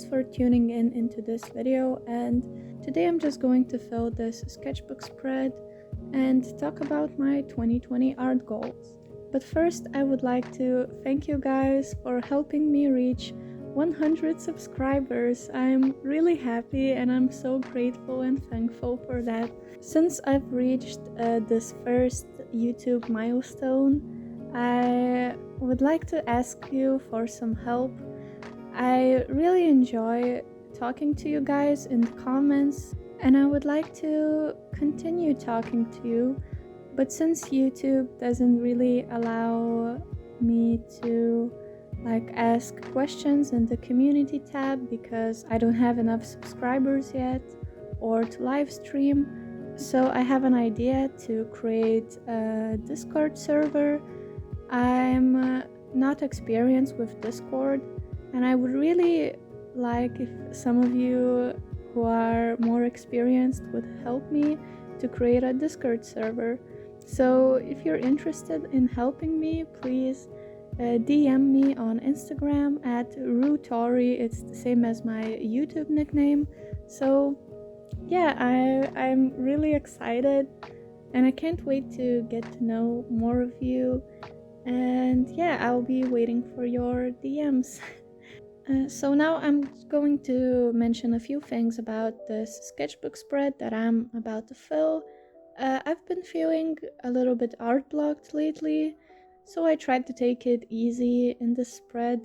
thanks for tuning into this video, and today I'm just going to fill this sketchbook spread and talk about my 2020 art goals. But first, I would like to thank you guys for helping me reach 100 subscribers. I'm really happy and I'm so grateful and thankful for that. Since I've reached this first YouTube milestone, I would like to ask you for some help. I really enjoy talking to you guys in the comments, and I would like to continue talking to you, but since YouTube doesn't really allow me to ask questions in the community tab because I don't have enough subscribers yet, or to live stream, so I have an idea to create a Discord server. I'm not experienced with Discord, and I would really like if some of you who are more experienced would help me to create a Discord server. So if you're interested in helping me, please DM me on Instagram at Rutory. It's the same as my YouTube nickname. So yeah, I'm really excited and I can't wait to get to know more of you. And yeah, I'll be waiting for your DMs. So now I'm going to mention a few things about this sketchbook spread that I'm about to fill. I've been feeling a little bit art blocked lately, so I tried to take it easy in the spread.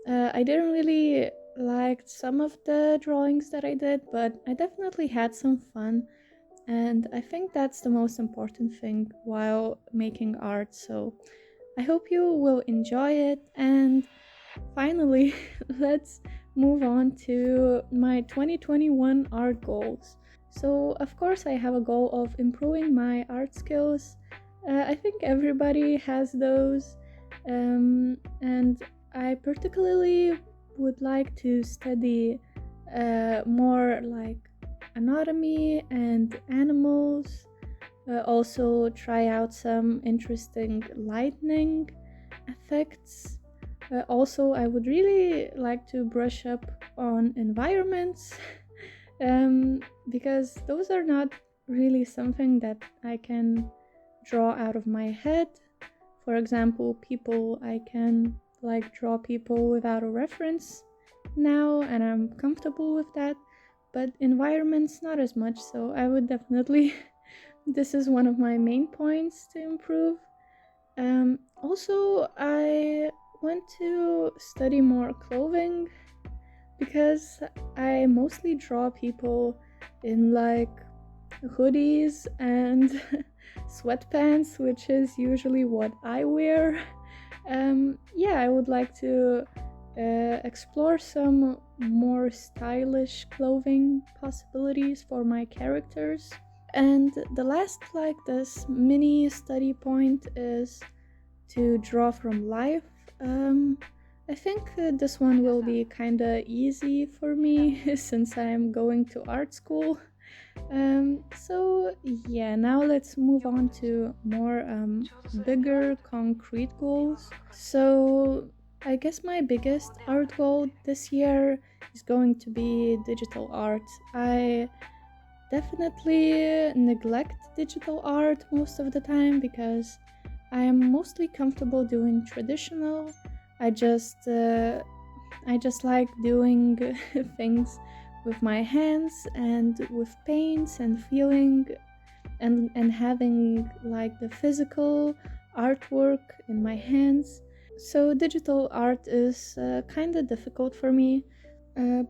I didn't really like some of the drawings that I did, but I definitely had some fun, and I think that's the most important thing while making art. So I hope you will enjoy it, and finally, let's move on to my 2021 art goals. So, of course, I have a goal of improving my art skills. I think everybody has those, and I particularly would like to study more anatomy and animals. Also, try out some interesting lighting effects. Also, I would really like to brush up on environments because those are not really something that I can draw out of my head. For example, people, I can draw people without a reference now, and I'm comfortable with that, but environments not as much, so I would definitely this is one of my main points to improve. Also, I want to study more clothing because I mostly draw people in hoodies and sweatpants, which is usually what I wear. Yeah, I would like to explore some more stylish clothing possibilities for my characters. And the last this mini study point is to draw from life. I think this one will be kinda easy for me since I'm going to art school. So yeah, now let's move on to more bigger concrete goals. So I guess my biggest art goal this year is going to be digital art. I definitely neglect digital art most of the time because I am mostly comfortable doing traditional. I just like doing things with my hands and with paints and feeling and having the physical artwork in my hands. So digital art is kind of difficult for me.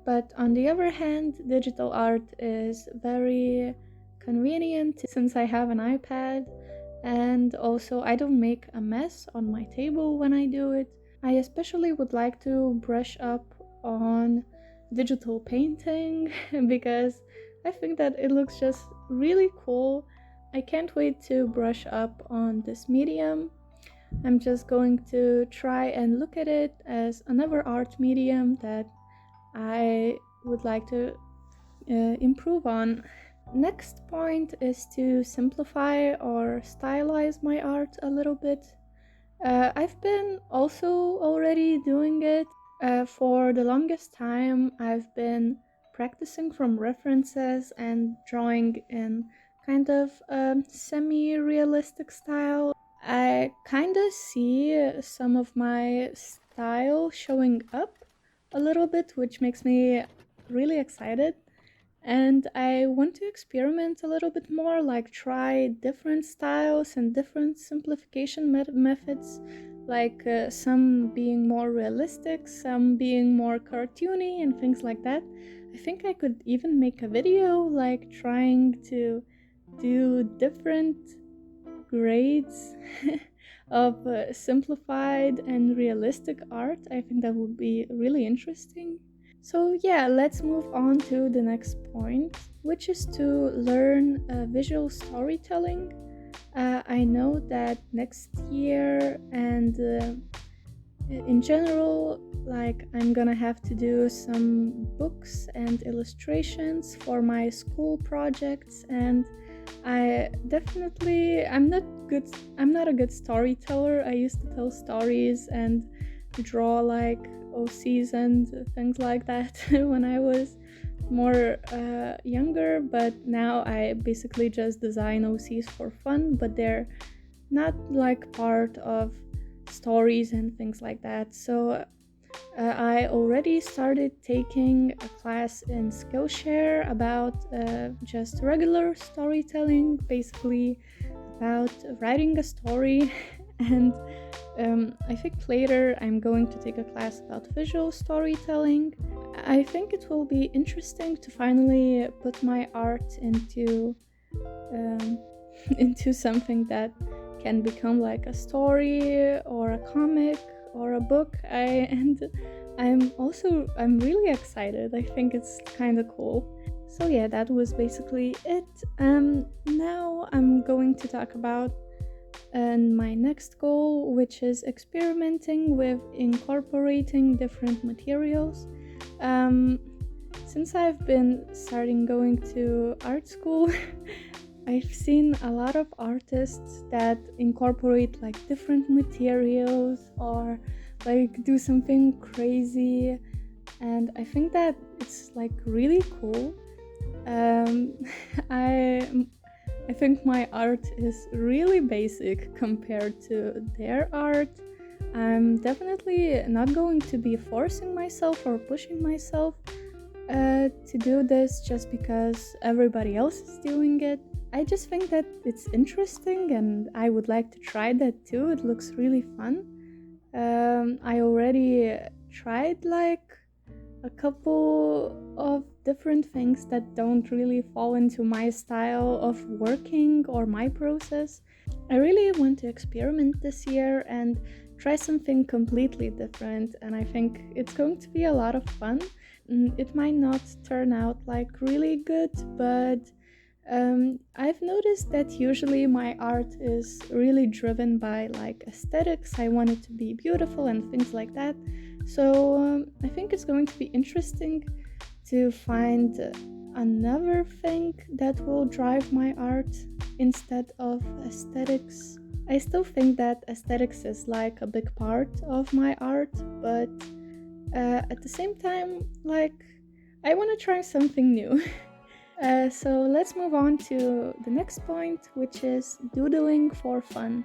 But on the other hand, digital art is very convenient since I have an iPad, and also I don't make a mess on my table when I do it. I especially would like to brush up on digital painting because I think that it looks just really cool. I can't wait to brush up on this medium. I'm just going to try and look at it as another art medium that I would like to improve on. Next point is to simplify or stylize my art a little bit. I've been also already doing it, For the longest time, I've been practicing from references and drawing in kind of semi-realistic style. I kind of see some of my style showing up a little bit, which makes me really excited. And I want to experiment a little bit more, like try different styles and different simplification methods, like some being more realistic, some being more cartoony, and things like that. I think I could even make a video like trying to do different grades of simplified and realistic art. I think that would be really interesting. So yeah, let's move on to the next point, which is to learn visual storytelling. I know that next year and in general, like I'm gonna have to do some books and illustrations for my school projects, and I'm not a good storyteller. I used to tell stories and draw like OCs and things like that when I was more younger, but now I basically just design OCs for fun, but they're not like part of stories and things like that. So I already started taking a class in Skillshare about just regular storytelling, basically about writing a story. And I think later I'm going to take a class about visual storytelling. I think it will be interesting to finally put my art into into something that can become like a story or a comic or a book. I'm really excited. I think it's kind of cool. So yeah, that was basically it. Now I'm going to talk about my next goal, which is experimenting with incorporating different materials. Since I've been starting going to art school, I've seen a lot of artists that incorporate like different materials or like do something crazy, and I think that it's like really cool. Um, I think my art is really basic compared to their art. I'm definitely not going to be forcing myself or pushing myself to do this just because everybody else is doing it. I just think that it's interesting and I would like to try that too. It looks really fun. I already tried like a couple of different things that don't really fall into my style of working or my process. I really want to experiment this year and try something completely different, and I think it's going to be a lot of fun. It might not turn out like really good, but I've noticed that usually my art is really driven by like aesthetics. I want it to be beautiful and things like that. So I think it's going to be interesting to find another thing that will drive my art instead of aesthetics. I still think that aesthetics is like a big part of my art, but at the same time, like I want to try something new. So let's move on to the next point, which is doodling for fun.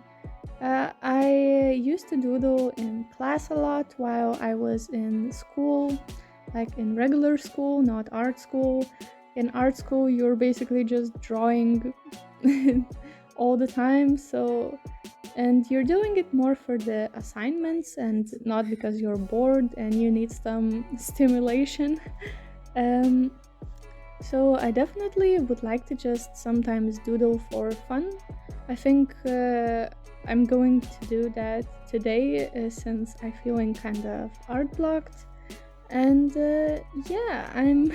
I used to doodle in class a lot while I was in school, like in regular school, not art school. In art school, you're basically just drawing all the time, and you're doing it more for the assignments and not because you're bored and you need some stimulation. Um, so I definitely would like to just sometimes doodle for fun. I think I'm going to do that today since I'm feeling kind of art blocked. And yeah, I'm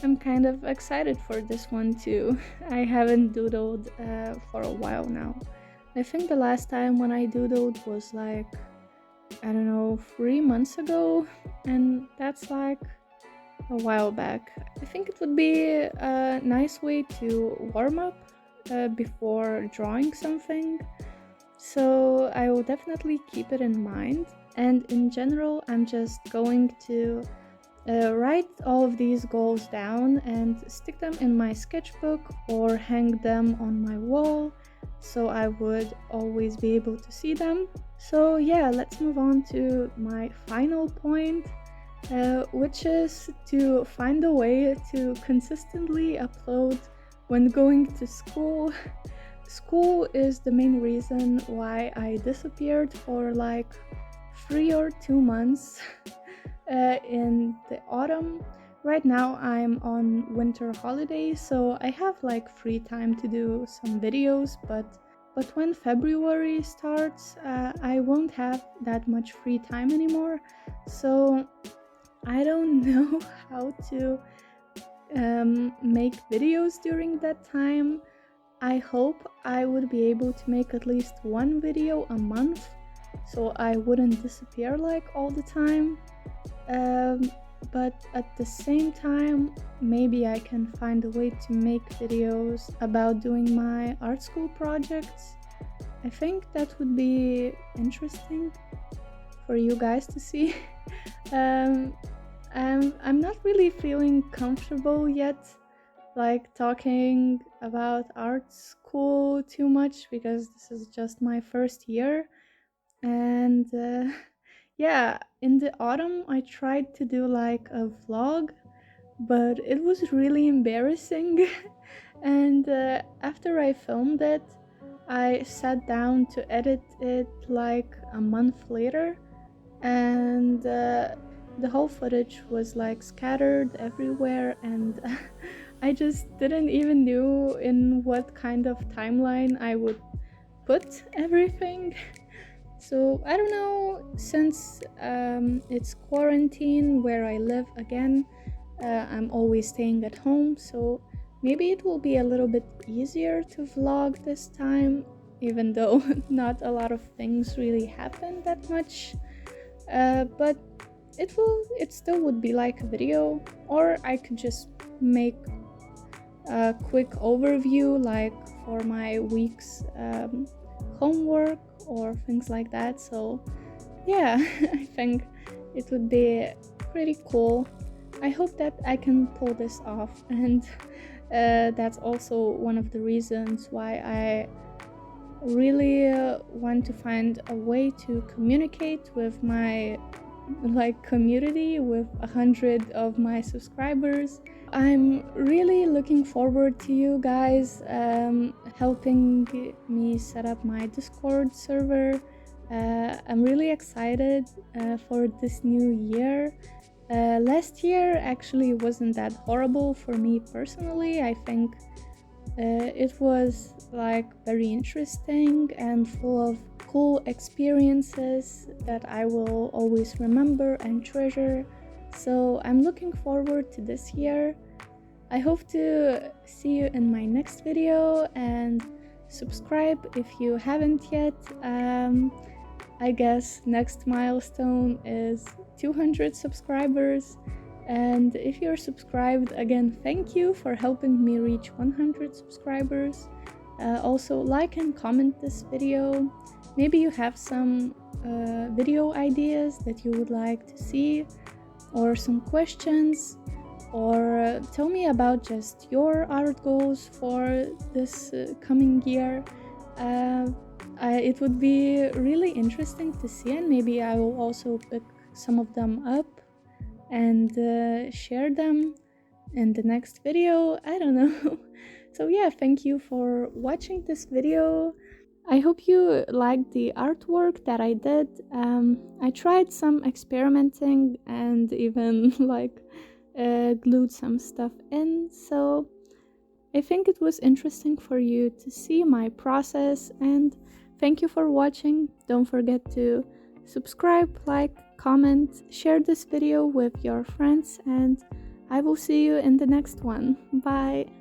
I'm kind of excited for this one too. I haven't doodled for a while now. I think the last time when I doodled was like, I don't know, 3 months ago, and that's like a while back. I think it would be a nice way to warm up before drawing something. So I will definitely keep it in mind. And in general, I'm just going to write all of these goals down and stick them in my sketchbook or hang them on my wall so I would always be able to see them. So yeah, let's move on to my final point, which is to find a way to consistently upload when going to school. School is the main reason why I disappeared for like 3 or 2 months in the autumn. Right now I'm on winter holiday, so I have like free time to do some videos, but when February starts, I won't have that much free time anymore. So I don't know how to make videos during that time. I hope I would be able to make at least one video a month, so I wouldn't disappear like all the time. But at the same time, maybe I can find a way to make videos about doing my art school projects. I think that would be interesting for you guys to see. I'm not really feeling comfortable yet, like talking about art school too much, because this is just my first year. And yeah, in the autumn I tried to do like a vlog, but it was really embarrassing. And after I filmed it, I sat down to edit it like a month later, and the whole footage was like scattered everywhere, and I just didn't even know in what kind of timeline I would put everything. So I don't know, since it's quarantine where I live again, I'm always staying at home, so maybe it will be a little bit easier to vlog this time, even though not a lot of things really happen that much. But it still would be like a video, or I could just make a quick overview like for my week's homework or things like that. So yeah, I think it would be pretty cool. I hope that I can pull this off, and that's also one of the reasons why I really want to find a way to communicate with my like community, with 100 of my subscribers. I'm really looking forward to you guys helping me set up my Discord server. I'm really excited for this new year. Last year actually wasn't that horrible for me personally. I think it was like very interesting and full of cool experiences that I will always remember and treasure. So I'm looking forward to this year. I hope to see you in my next video, and subscribe if you haven't yet. I guess next milestone is 200 subscribers. And if you're subscribed, again, thank you for helping me reach 100 subscribers. Also, like and comment this video. Maybe you have some video ideas that you would like to see, or some questions, or tell me about just your art goals for this coming year. It would be really interesting to see, and maybe I will also pick some of them up and share them in the next video. I don't know. So yeah, thank you for watching this video. I hope you liked the artwork that I did. I tried some experimenting and even like glued some stuff in, so I think it was interesting for you to see my process. And thank you for watching. Don't forget to subscribe, like, comment, share this video with your friends, and I will see you in the next one. Bye!